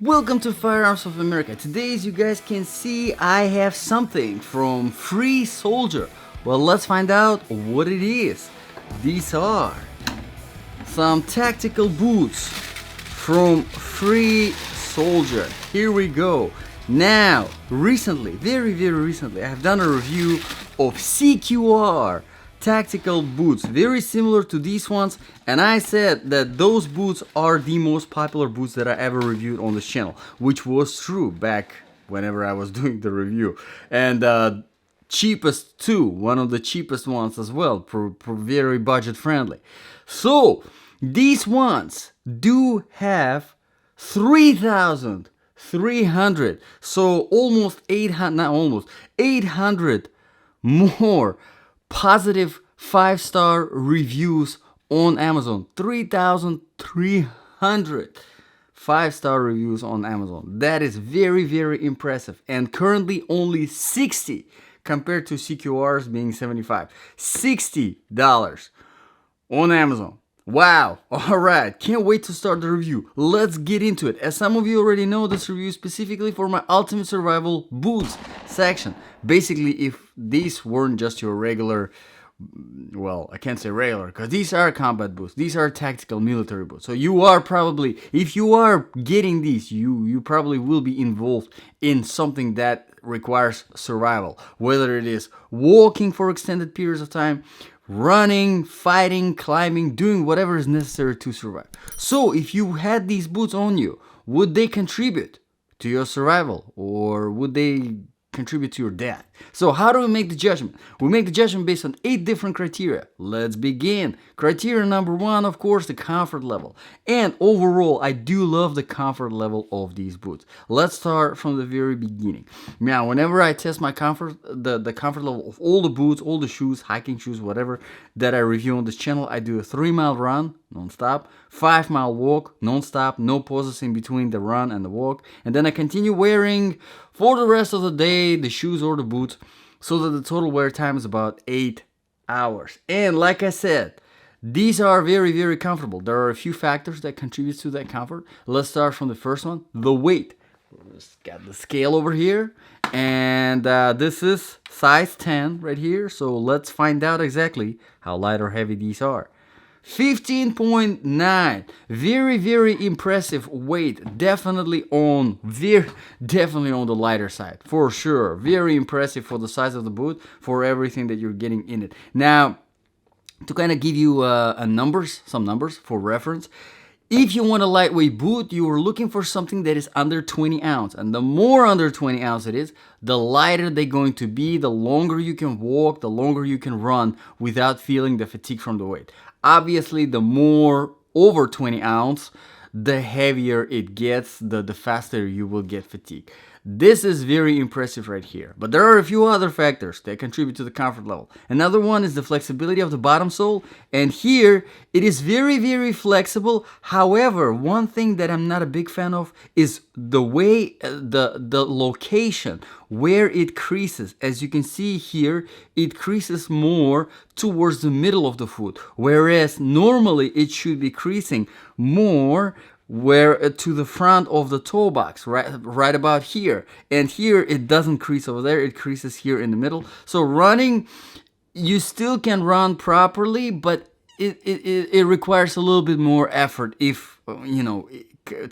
Welcome to Firearms of America. Today, as you guys can see, I have something from Free Soldier. Well, let's find out what it is. These are some tactical boots from Free Soldier. Here we go. Now, recently, very recently, I have done a review of CQR tactical boots, very similar to these ones, and I said that those boots are the most popular boots that I ever reviewed on this channel, which was true back whenever I was doing the review. And cheapest too, one of the cheapest ones as well, for very budget friendly. So these ones do have 3,300, so almost 800, not almost 800 more positive 5-star reviews on Amazon. 3,300 5-star reviews on Amazon. That is very impressive. And currently only 60 compared to CQR's being 75. $60 on Amazon. Wow. Alright, can't wait to start the review. Let's get into it. As some of you already know, this review is specifically for my Ultimate Survival Boots section. Basically, if these weren't just your regular, well, I can't say regular, because these are combat boots. These are tactical military boots. So you are probably, if you are getting these, you probably will be involved in something that requires survival. Whether it is walking for extended periods of time, running, fighting, climbing, doing whatever is necessary to survive. So if you had these boots on you, would they contribute to your survival, or would they contribute to your death? So how do we make the judgment? We make the judgment based on 8 different criteria. Let's begin. Criteria number 1, of course, the comfort level. And overall, I do love the comfort level of these boots. Let's start from the very beginning. Now, whenever I test my comfort, the comfort level of all the boots, all the shoes, hiking shoes, whatever, that I review on this channel, I do a 3-mile run, non-stop, 5-mile walk, non-stop, no pauses in between the run and the walk, and then I continue wearing for the rest of the day the shoes or the boots, so that the total wear time is about 8 hours. And like I said, these are very comfortable. There are a few factors that contribute to that comfort. Let's start from the first one, the weight. Just got the scale over here, and this is size 10 right here, so let's find out exactly how light or heavy these are. 15.9, very impressive weight. Definitely on the lighter side, for sure. Very impressive for the size of the boot, for everything that you're getting in it. Now, to kind of give you some numbers for reference, if you want a lightweight boot, you are looking for something that is under 20 ounce. And the more under 20 ounce it is, the lighter they're going to be, the longer you can walk, the longer you can run without feeling the fatigue from the weight. Obviously, the more over 20 ounce, the heavier it gets, the faster you will get fatigue. This is very impressive right here. But there are a few other factors that contribute to the comfort level. Another one is the flexibility of the bottom sole. And here, it is very flexible. However, one thing that I'm not a big fan of is the way, the location where it creases. As you can see here, it creases more towards the middle of the foot, whereas normally it should be creasing more to the front of the toe box, right about here. And here it doesn't crease over there, it creases here in the middle. So running, you still can run properly, but it requires a little bit more effort, if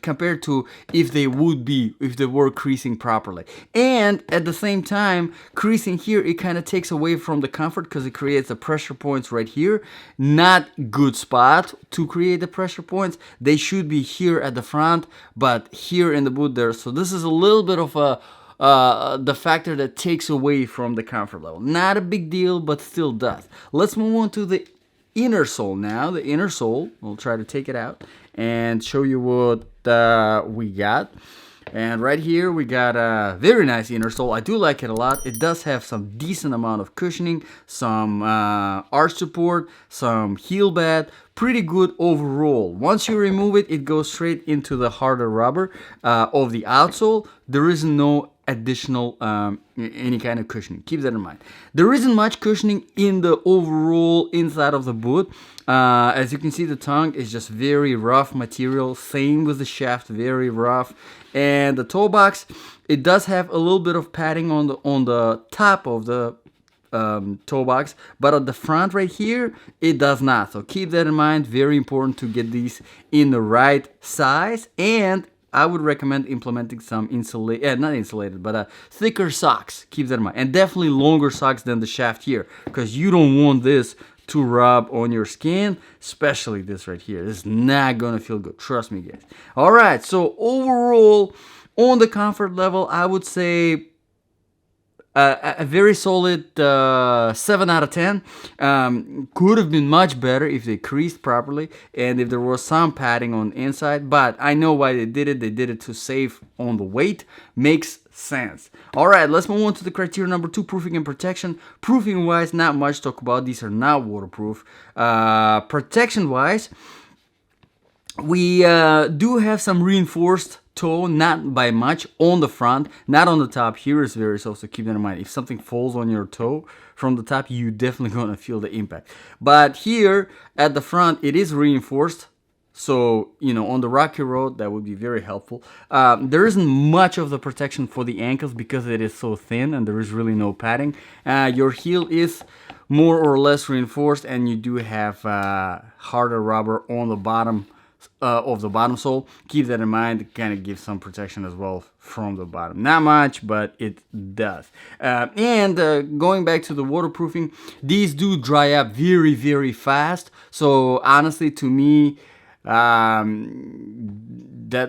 compared to if they were creasing properly. And at the same time, creasing here, it kind of takes away from the comfort, because it creates the pressure points right here. Not good spot to create the pressure points. They should be here at the front, but here in the boot there. So this is a little bit of the factor that takes away from the comfort level. Not a big deal, but still does. Let's move on to the inner sole now. The inner sole, we'll try to take it out and show you what we got. And right here we got a very nice inner sole. I do like it a lot. It does have some decent amount of cushioning, some arch support, some heel bed. Pretty good overall. Once you remove it, it goes straight into the harder rubber of the outsole. There is no additional any kind of cushioning. Keep that in mind. There isn't much cushioning in the overall inside of the boot. As you can see, the tongue is just very rough material. Same with the shaft, very rough. And the toe box, it does have a little bit of padding on the top of the toe box, but at the front right here it does not. So keep that in mind. Very important to get these in the right size, and I would recommend implementing some thicker socks. Keep that in mind, and definitely longer socks than the shaft here, because you don't want this to rub on your skin, especially this right here. This is not gonna feel good, trust me, guys. All right, so overall on the comfort level, I would say a very solid 7 out of 10. Could have been much better if they creased properly and if there was some padding on the inside, but I know why they did it. They did it to save on the weight. Makes sense. All right, let's move on to the criteria number 2, proofing and protection. Proofing wise, not much to talk about. These are not waterproof. Protection wise, we do have some reinforced toe, not by much, on the front, not on the top. Here is very soft, so keep that in mind. If something falls on your toe from the top, you definitely gonna feel the impact. But here at the front, it is reinforced, so on the rocky road that would be very helpful. There isn't much of the protection for the ankles because it is so thin and there is really no padding. Your heel is more or less reinforced, and you do have harder rubber on the bottom of the bottom sole. Keep that in mind. It kind of gives some protection as well from the bottom. Not much, but it does. And going back to the waterproofing, these do dry up very, very fast. So honestly, to me, that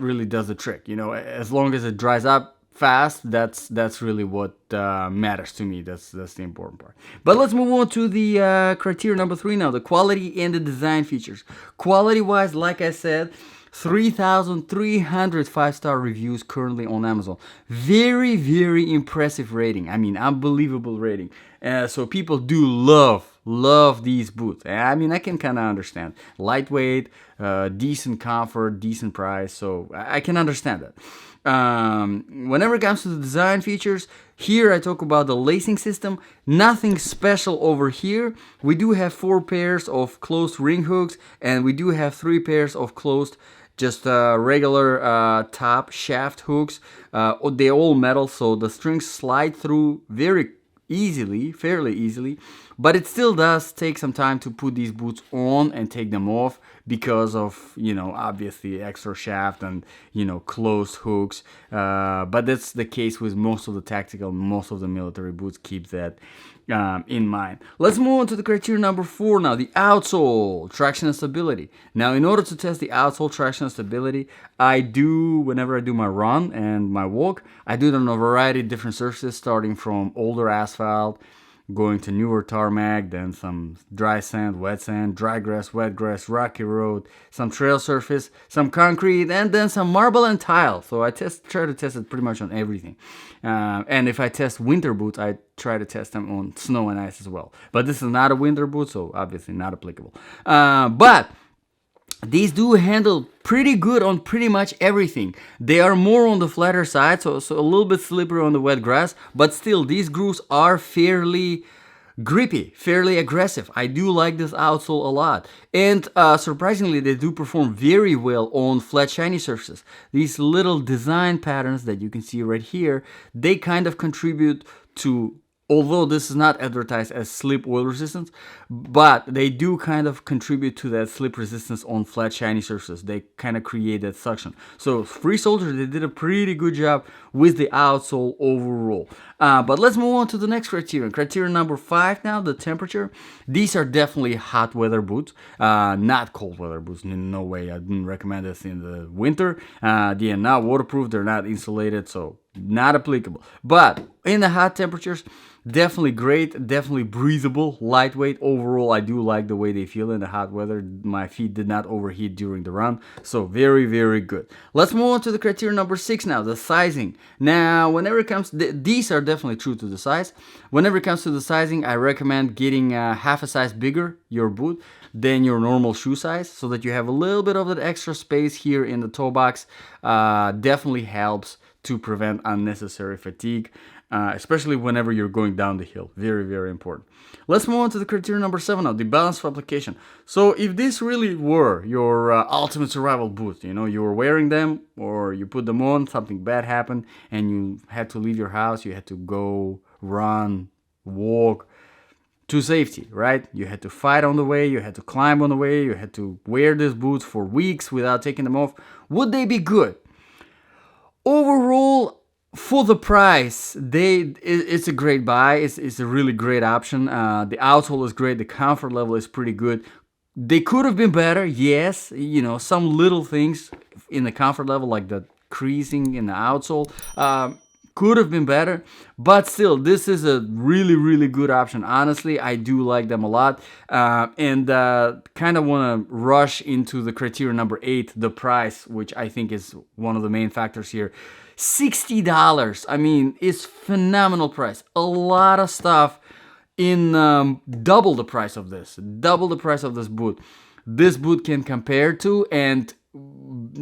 really does the trick. As long as it dries up fast, that's really what matters to me. That's the important part. But let's move on to the criteria number 3 now, the quality and the design features. Quality wise, like I said, 3,300 5-star reviews currently on Amazon. Very, very impressive rating. I mean, unbelievable rating. So people do love these boots. I mean, I can kind of understand. Lightweight, decent comfort, decent price. So I can understand that. Whenever it comes to the design features, here I talk about the lacing system. Nothing special over here. We do have 4 pairs of closed ring hooks, and we do have 3 pairs of closed just regular top shaft hooks. They're all metal, so the strings slide through very easily, fairly easily, but it still does take some time to put these boots on and take them off because of obviously extra shaft and closed hooks, but that's the case with most of the tactical, most of the military boots. Keep that in mind. Let's move on to the criteria number 4 now, the outsole traction and stability. Now, in order to test the outsole traction and stability, whenever I do my run and my walk, I do it on a variety of different surfaces, starting from older asphalt, going to newer tarmac, then some dry sand, dry grass, wet grass, rocky road, some trail surface, some concrete, and then some marble and tile. So I try to test it pretty much on everything. And if I test winter boots, I try to test them on snow and ice as well. But this is not a winter boot, so obviously not applicable. But these do handle pretty good on pretty much everything. They are more on the flatter side, so a little bit slippery on the wet grass, but still these grooves are fairly grippy, fairly aggressive. I do like this outsole a lot. And surprisingly, they do perform very well on flat, shiny surfaces. These little design patterns that you can see right here, they kind of contribute to, although this is not advertised as slip oil resistance, but they do kind of contribute to that slip resistance on flat, shiny surfaces. They kind of create that suction. So Free Soldier, they did a pretty good job with the outsole overall. But let's move on to the next criterion. Criterion number 5 now, the temperature. These are definitely hot weather boots, not cold weather boots. No way, I didn't recommend this in the winter. They are not waterproof, they're not insulated, so not applicable. But in the hot temperatures, definitely great, definitely breathable, lightweight. Overall, I do like the way they feel in the hot weather. My feet did not overheat during the run, so very, very good. Let's move on to the criteria number 6 now, the sizing. Now, whenever it comes, these are definitely true to the size. Whenever it comes to the sizing, I recommend getting half a size bigger your boot. than your normal shoe size, so that you have a little bit of that extra space here in the toe box. Definitely helps to prevent unnecessary fatigue, especially whenever you're going down the hill. Very, very important. Let's move on to the criteria number 7 now, the balance of application. So if this really were your ultimate survival boot, you know, you were wearing them or you put them on, something bad happened and you had to leave your house, you had to go run, walk to safety, right? You had to fight on the way, you had to climb on the way, you had to wear these boots for weeks without taking them off. Would they be good? Overall, for the price, it's a great buy. It's a really great option. The outsole is great. The comfort level is pretty good. They could have been better, yes. You know, some little things in the comfort level, like the creasing in the outsole, could have been better. But still, this is a really, really good option. Honestly, I do like them a lot. And kind of want to rush into the criteria number 8, the price, which I think is one of the main factors here. $60. I mean, it's phenomenal price. A lot of stuff in double the price of this. Double the price of this boot. This boot can compare to and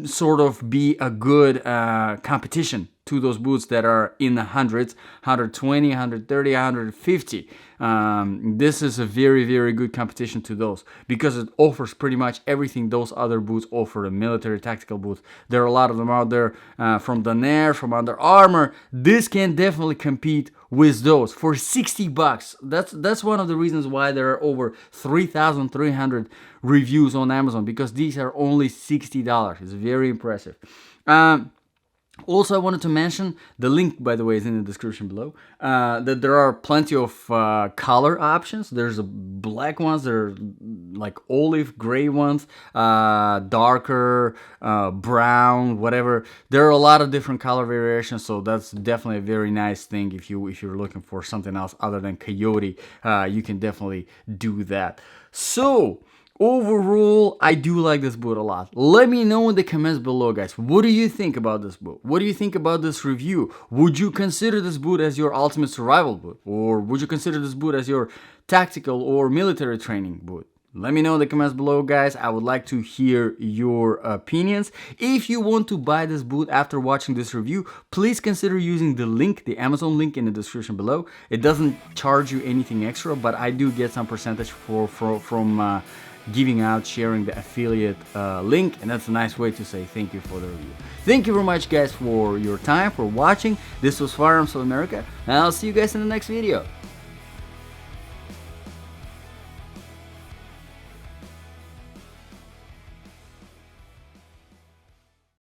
sort of be a good competition to those boots that are in the hundreds, 120, 130, 150. This is a very, very good competition to those because it offers pretty much everything those other boots offer, the military tactical boots. There are a lot of them out there from Danair, from Under Armour. This can definitely compete with those for $60. That's one of the reasons why there are over 3,300 reviews on Amazon, because these are only $60. It's very impressive. Also, I wanted to mention, the link, by the way, is in the description below, that there are plenty of color options. There's a black ones, there are like olive gray ones, darker, brown, whatever. There are a lot of different color variations, so that's definitely a very nice thing. If you're looking for something else other than coyote, you can definitely do that. So overall, I do like this boot a lot. Let me know in the comments below, guys. What do you think about this boot? What do you think about this review? Would you consider this boot as your ultimate survival boot? Or would you consider this boot as your tactical or military training boot? Let me know in the comments below, guys. I would like to hear your opinions. If you want to buy this boot after watching this review, please consider using the link, the Amazon link in the description below. It doesn't charge you anything extra, but I do get some percentage from giving out, sharing the affiliate link, and that's a nice way to say thank you for the review. Thank you very much, guys, for your time, for watching. This was Firearms of America, and I'll see you guys in the next video.